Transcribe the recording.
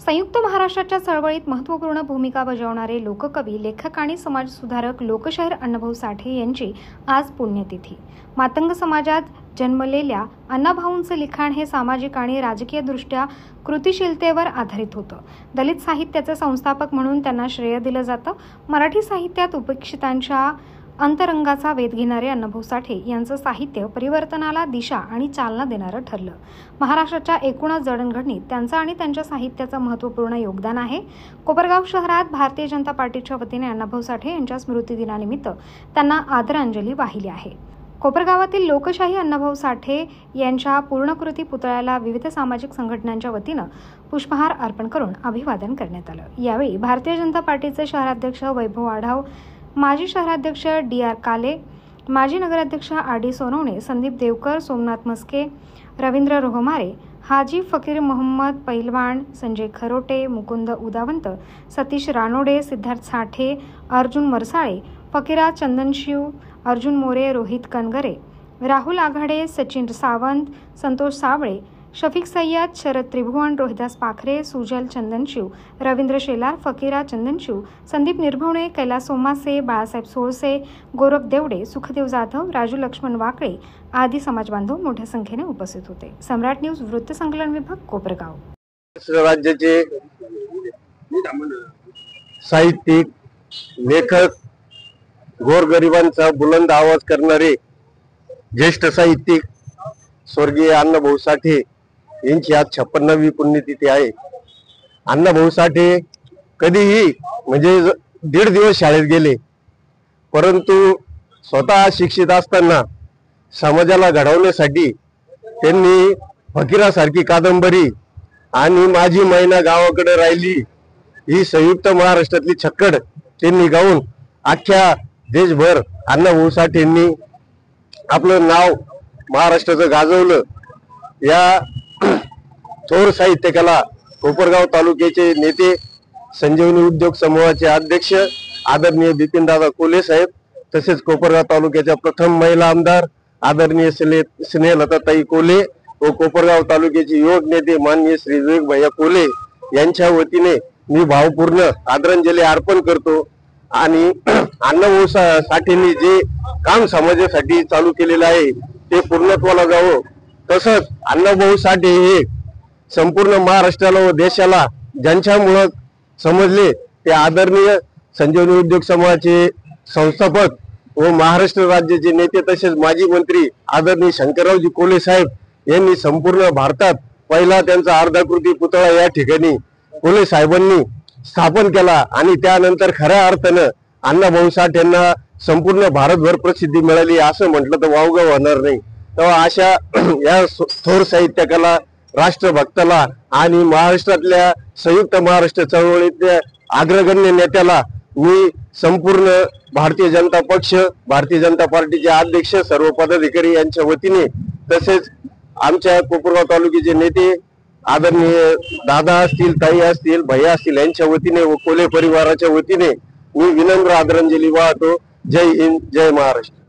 संयुक्त महाराष्ट्राच्या चळवळीत महत्त्वपूर्ण भूमिका बजावणारे लोककवी, लेखक आणि समाजसुधारक लोकशाहीर अण्णाभाऊ साठे यांची आज पुण्यतिथी। मातंग समाजात जन्मलेल्या अण्णाभाऊंचे लिखाण हे सामाजिक आणि राजकीयदृष्ट्या कृतिशीलतेवर आधारित होतं। दलित साहित्याचे संस्थापक म्हणून त्यांना श्रेय दिलं जातं। मराठी साहित्यात उपेक्षितांच्या अंतरंगाचा वेध घेणारे अण्णाभाऊ साठे यांचं साहित्य परिवर्तनाला दिशा आणि चालना देणारं ठरलं। महाराष्ट्राच्या एकूणच जडणघडणीत त्यांचं आणि त्यांच्या साहित्याचं महत्त्वपूर्ण योगदान आहे। कोपरगाव शहरात भारतीय जनता पार्टीच्या वतीने अण्णाभाऊ साठे यांच्या स्मृतिदिनानिमित्त त्यांना आदरांजली वाहिली आहे। कोपरगावातील लोकशाही अण्णाभाऊ साठे यांच्या पूर्णकृती पुतळ्याला विविध सामाजिक संघटनांच्या वतीनं पुष्पहार अर्पण करून अभिवादन करण्यात आलं। यावेळी भारतीय जनता पार्टीचे शहराध्यक्ष वैभव आढाव, माजी शहराध्यक्ष डी.आर. काले, माजी नगराध्यक्ष आर.डी. सोनवणे, संदीप देवकर, सोमनाथ मस्के, रवींद्र रोहमारे, हाजी फकीर मोहम्मद पैलवान, संजय खरोटे, मुकुंद उदावंत, सतीश रानोडे, सिद्धार्थ साठे, अर्जुन मरसाळे, फकीरा चंदनशिव, अर्जुन मोरे, रोहित कनगरे, राहुल आघाडे, सचिन सावंत, संतोष सावळे, शफिक सय्यद, शरद त्रिभुवन, रोहिदास पाखरे, सुजल चंदनशिव, रवींद्र शेलार, फकीरा चंदनशिव, संदीप निर्भवणे, कैलास सोमासे, बाळासाहेब सोळसे, गोरख देवडे, सुखदेव जाधव, राजू लक्ष्मण वाकळे आदी समाजबांधव मोठ्या संख्येने उपस्थित होते। सम्राट न्यूज वृत्तसंकलन विभाग, कोपरगाव। राज्याचे साहित्यिक, लेखक, गोरगरिबांचा बुलंद आवाज करणारे ज्येष्ठ साहित्यिक स्वर्गीय अण्णाभाऊ साठे यांची आज 56वी पुण्यतिथी आहे। अण्णाभाऊ साठे कधीही म्हणजे 1.5 दिवस शाळेत गेले, परंतु स्वतः शिक्षित असताना समाजाला घडवण्यासाठी त्यांनी फकीरासारखी कादंबरी आणि माझी मैना गावाकडे राहिली ही संयुक्त महाराष्ट्रातली छक्कड त्यांनी गाऊन अख्ख्या देशभर अण्णाभाऊ साठेंनी आपलं नाव महाराष्ट्राचं गाजवलं। या थोर साहित्यिकाला कोपरगाव तालुक्याचे नेते, संजीवनी उद्योग समूहाचे अध्यक्ष आदरणीय बिपिनदादा कोले साहेब, तसेच कोपरगाव तालुक्याच्या प्रथम महिला आमदार आदरणीय स्नेहलताताई कोले व कोपरगाव तालुक्याचे युवक नेते माननीय श्री विवेक भैया कोले यांच्या वतीने मी भावपूर्ण आदरांजली अर्पण करतो। आणि अण्णाभाऊ साठेंनी जे काम समाजासाठी चालू केलेलं आहे ते पूर्णत्वाला जावं। तसंच अण्णाभाऊ साठे हे संपूर्ण महाराष्ट्राला व देशाला ज्यांच्यामुळे समजले ते आदरणीय संजीवनी उद्योग समूहाचे संस्थापक व महाराष्ट्र राज्याचे नेते तसेच माजी मंत्री आदरणीय शंकररावजी कोले साहेब यांनी संपूर्ण भारतात पहिला त्यांचा अर्धाकृती पुतळा या ठिकाणी कोले साहेबांनी स्थापन केला आणि त्यानंतर खऱ्या अर्थानं अण्णाभाऊ साठे यांना संपूर्ण भारतभर प्रसिद्धी मिळाली असं म्हटलं तर वावगं होणार नाही। तेव्हा अशा या थोर साहित्यिकाला, राष्ट्रभक्ताला आणि महाराष्ट्रातल्या संयुक्त महाराष्ट्र चळवळीतल्या अग्रगण्य नेत्याला मी संपूर्ण भारतीय जनता पक्ष, भारतीय जनता पार्टीचे अध्यक्ष, सर्व पदाधिकारी यांच्या वतीने तसेच आमच्या कोपरगाव तालुक्याचे नेते आदरणीय दादा असतील, ताई असतील, भैया असतील यांच्या वतीने व कोले परिवाराच्या वतीने मी विनम्र आदरांजली वाहतो। जय हिंद, जय महाराष्ट्र।